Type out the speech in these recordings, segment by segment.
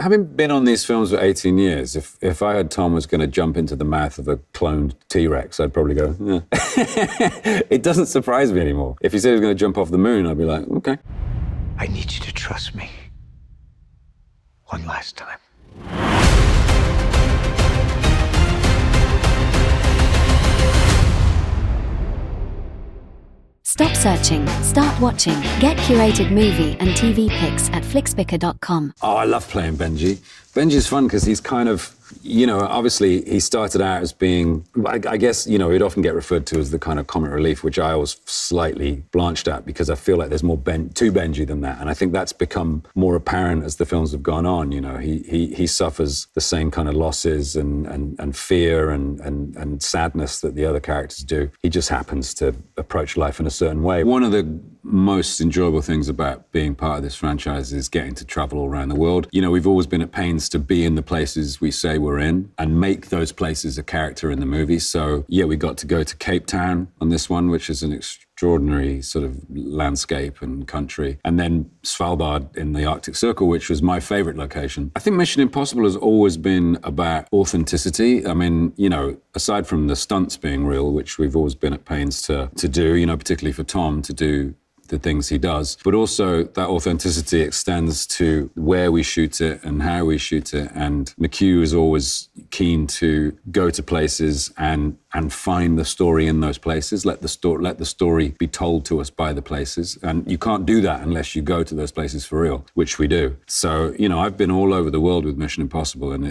Having been on these films for 18 years, if I heard Tom was going to jump into the mouth of a cloned T-Rex, I'd probably go, yeah. It doesn't surprise me anymore. If he said he was going to jump off the moon, I'd be like, okay. I need you to trust me. One last time. Stop searching, start watching. Get curated movie and TV picks at flixpicker.com. Oh, I love playing Benji. Benji's fun because he's kind of, you know, obviously he started out as being, I guess, you know, he'd often get referred to as the kind of comic relief, which I always slightly blanched at because I feel like there's more to Benji than that. And I think that's become more apparent as the films have gone on. You know, he suffers the same kind of losses and fear and sadness that the other characters do. He just happens to approach life in a certain way. One of the most enjoyable things about being part of this franchise is getting to travel all around the world. You know, we've always been at pains to be in the places we say we're in and make those places a character in the movie. So yeah, we got to go to Cape Town on this one, which is an extraordinary sort of landscape and country. And then Svalbard in the Arctic Circle, which was my favorite location. I think Mission Impossible has always been about authenticity. I mean, you know, aside from the stunts being real, which we've always been at pains to do, you know, particularly for Tom to do the things he does, but also that authenticity extends to where we shoot it and how we shoot it. And McHugh is always keen to go to places and find the story in those places, let the story be told to us by the places. And you can't do that unless you go to those places for real, which we do. So, you know, I've been all over the world with Mission Impossible, and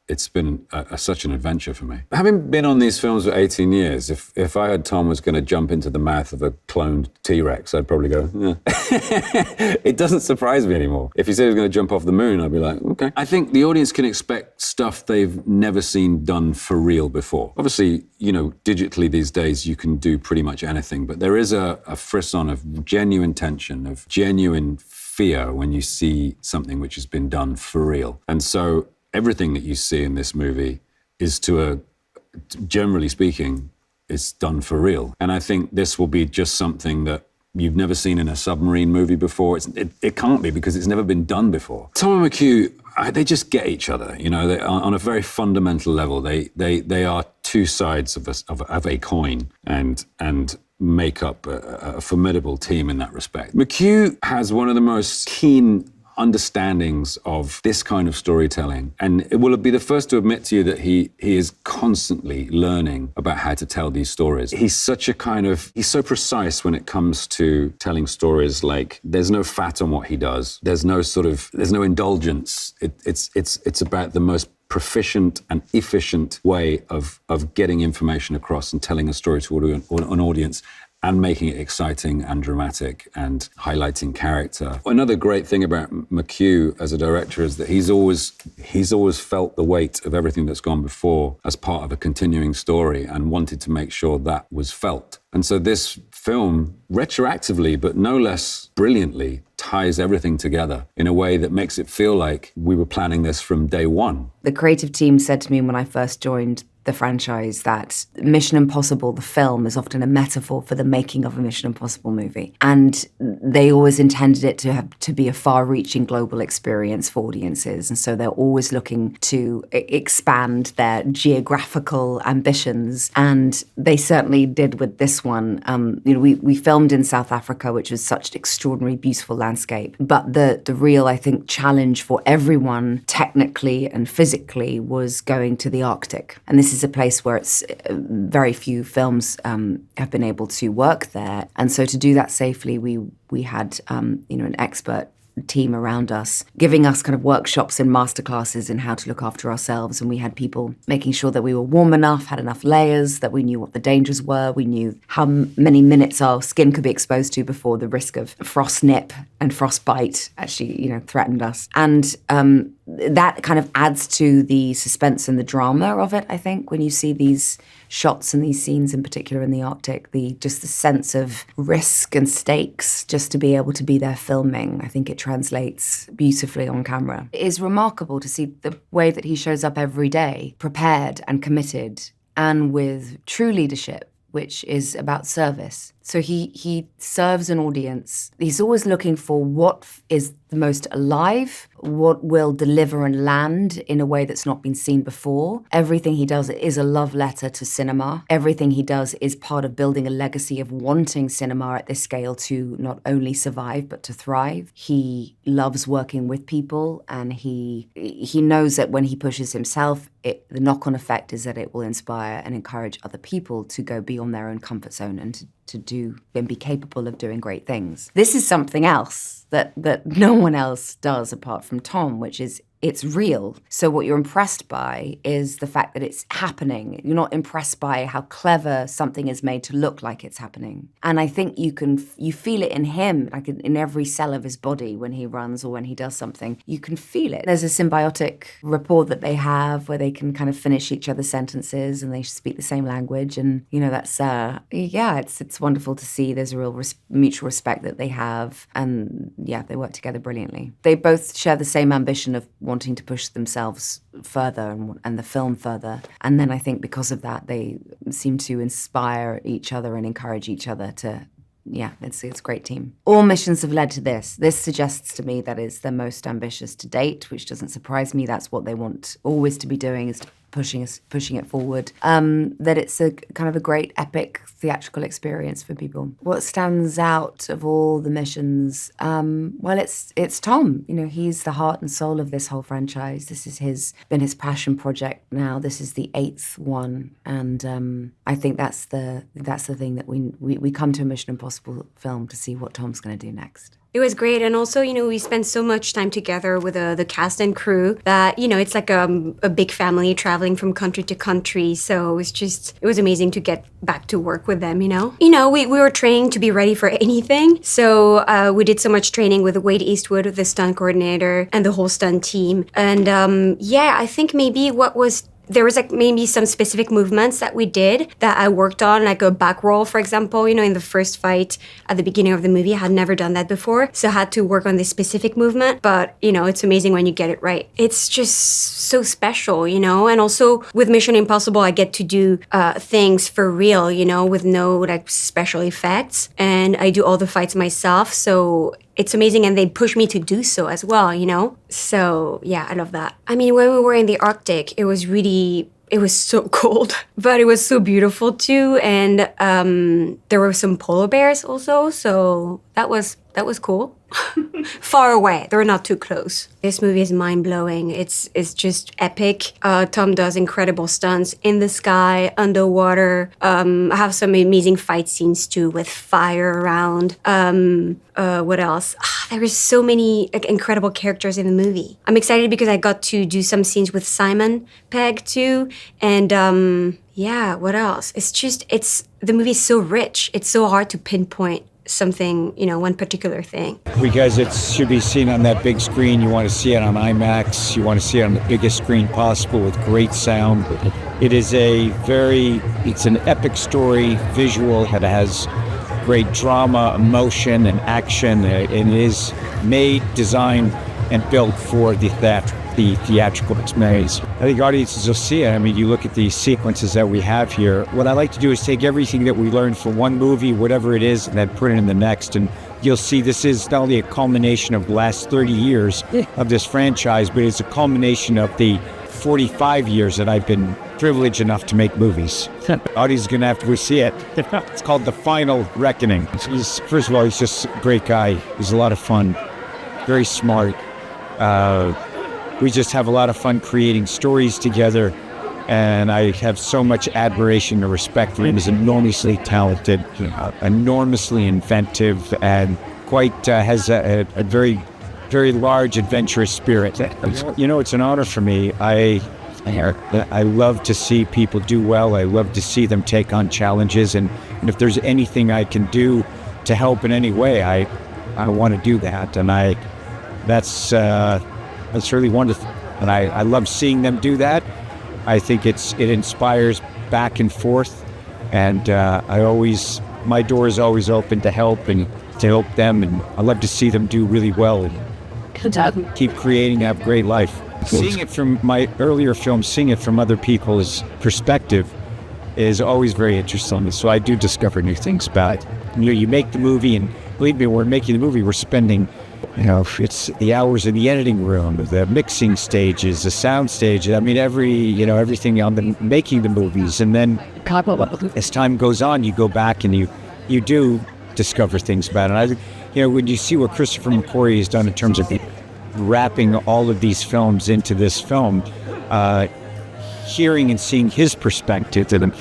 it's been such an adventure for me. Having been on these films for 18 years, if I heard Tom was going to jump into the mouth of a cloned T-Rex, I'd probably go, yeah. It doesn't surprise me anymore. If he said he was going to jump off the moon, I'd be like, okay. I think the audience can expect stuff they've never seen done for real before. Obviously, you know, digitally these days you can do pretty much anything, but there is a frisson of genuine tension, of genuine fear when you see something which has been done for real. And so everything that you see in this movie is generally speaking, is done for real. And I think this will be just something that you've never seen in a submarine movie before. It can't be because it's never been done before. Tom and McHugh, they just get each other, you know, on a very fundamental level. They are two sides of a coin and make up a formidable team in that respect. McHugh has one of the most keen understandings of this kind of storytelling. And it will be the first to admit to you that he is constantly learning about how to tell these stories. He's so precise when it comes to telling stories. Like, there's no fat on what he does. There's no indulgence. It's about the most proficient and efficient way of getting information across and telling a story to an audience, and making it exciting and dramatic and highlighting character. Another great thing about McHugh as a director is that he's always felt the weight of everything that's gone before as part of a continuing story and wanted to make sure that was felt. And so this film, retroactively, but no less brilliantly, ties everything together in a way that makes it feel like we were planning this from day one. The creative team said to me when I first joined the franchise that Mission Impossible, the film, is often a metaphor for the making of a Mission Impossible movie. And they always intended it to be a far-reaching global experience for audiences. And so they're always looking to expand their geographical ambitions. And they certainly did with this one. You know, we filmed in South Africa, which was such an extraordinary, beautiful landscape. But the real, I think, challenge for everyone, technically and physically, was going to the Arctic. And this is a place where it's very few films have been able to work there, and so to do that safely, we had you know, an expert team around us, giving us kind of workshops and masterclasses in how to look after ourselves. And we had people making sure that we were warm enough, had enough layers, that we knew what the dangers were. We knew how many minutes our skin could be exposed to before the risk of frost nip and frostbite actually, you know, threatened us. And that kind of adds to the suspense and the drama of it, I think, when you see these shots and these scenes, in particular in the Arctic, just the sense of risk and stakes just to be able to be there filming. I think it translates beautifully on camera. It is remarkable to see the way that he shows up every day, prepared and committed, and with true leadership, which is about service. So he serves an audience. He's always looking for what is the most alive, what will deliver and land in a way that's not been seen before. Everything he does is a love letter to cinema. Everything he does is part of building a legacy of wanting cinema at this scale to not only survive, but to thrive. He loves working with people, and he knows that when he pushes himself, the knock-on effect is that it will inspire and encourage other people to go beyond their own comfort zone and to do and be capable of doing great things. This is something else that no one else does apart from Tom, which is it's real. So what you're impressed by is the fact that it's happening. You're not impressed by how clever something is made to look like it's happening. And I think you feel it in him, like in every cell of his body when he runs or when he does something. You can feel it. There's a symbiotic rapport that they have where they can kind of finish each other's sentences and they speak the same language. And, that's, it's wonderful to see. There's a real mutual respect that they have. And, they work together brilliantly. They both share the same ambition of wanting to push themselves further and the film further. And then I think because of that, they seem to inspire each other and encourage each other to, it's a great team. All missions have led to this. This suggests to me that it's their most ambitious to date, which doesn't surprise me. That's what they want always to be doing, is pushing it forward. That it's a kind of a great epic theatrical experience for people. What stands out of all the missions? It's Tom. He's the heart and soul of this whole franchise. This is been his passion project now. This is the 8th one, and I think that's the thing that we come to a Mission Impossible film to see what Tom's going to do next. It was great. And also, we spent so much time together with the cast and crew that, it's like a big family traveling from country to country. So it was amazing to get back to work with them, we were training to be ready for anything. So we did so much training with Wade Eastwood, the stunt coordinator, and the whole stunt team. And I think maybe there was maybe some specific movements that we did that I worked on, like a back roll, for example, in the first fight at the beginning of the movie. I had never done that before, so I had to work on this specific movement. But, it's amazing when you get it right. It's just so special, and also with Mission Impossible, I get to do things for real, with no special effects. And I do all the fights myself, so it's amazing, and they push me to do so as well, So, I love that. I mean, when we were in the Arctic, it was so cold, but it was so beautiful too. And there were some polar bears also, so that was cool. Far away. They were not too close. This movie is mind-blowing. It's just epic. Tom does incredible stunts in the sky, underwater. I have some amazing fight scenes too with fire around. What else? There is so many incredible characters in the movie. I'm excited because I got to do some scenes with Simon Pegg too. And what else? The movie is so rich. It's so hard to pinpoint something, one particular thing. Because it should be seen on that big screen. You want to see it on IMAX. You want to see it on the biggest screen possible with great sound. It is it's an epic story, visual. It has great drama, emotion, and action. It is made, designed, and built for the theatrical experience. I think audiences will see it. I mean, you look at the sequences that we have here. What I like to do is take everything that we learned from one movie, whatever it is, and then put it in the next. And you'll see this is not only a culmination of the last 30 years of this franchise, but it's a culmination of the 45 years that I've been privileged enough to make movies. The audience is going to have to see it. It's called The Final Reckoning. First of all, he's just a great guy. He's a lot of fun, very smart. We just have a lot of fun creating stories together, and I have so much admiration and respect for him. He's enormously talented, enormously inventive, and has a very, very large adventurous spirit. It's an honor for me. I love to see people do well. I love to see them take on challenges, and if there's anything I can do to help in any way, I want to do that, and that's really wonderful, and I love seeing them do that. I think it inspires back and forth, and my door is always open to help and to help them, and I love to see them do really well and keep creating, have a great life. Seeing it from my earlier films, seeing it from other people's perspective is always very interesting. So I do discover new things about it. you make the movie, and believe me, when we're making the movie, we're spending, it's the hours in the editing room, the mixing stages, the sound stage. I mean, everything on the making the movies. And then as time goes on, you go back and you do discover things about it. And I think, when you see what Christopher McQuarrie has done in terms of wrapping all of these films into this film, hearing and seeing his perspective, and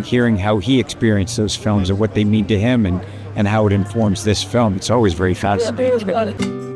hearing how he experienced those films and what they mean to him, and how it informs this film, it's always very fascinating.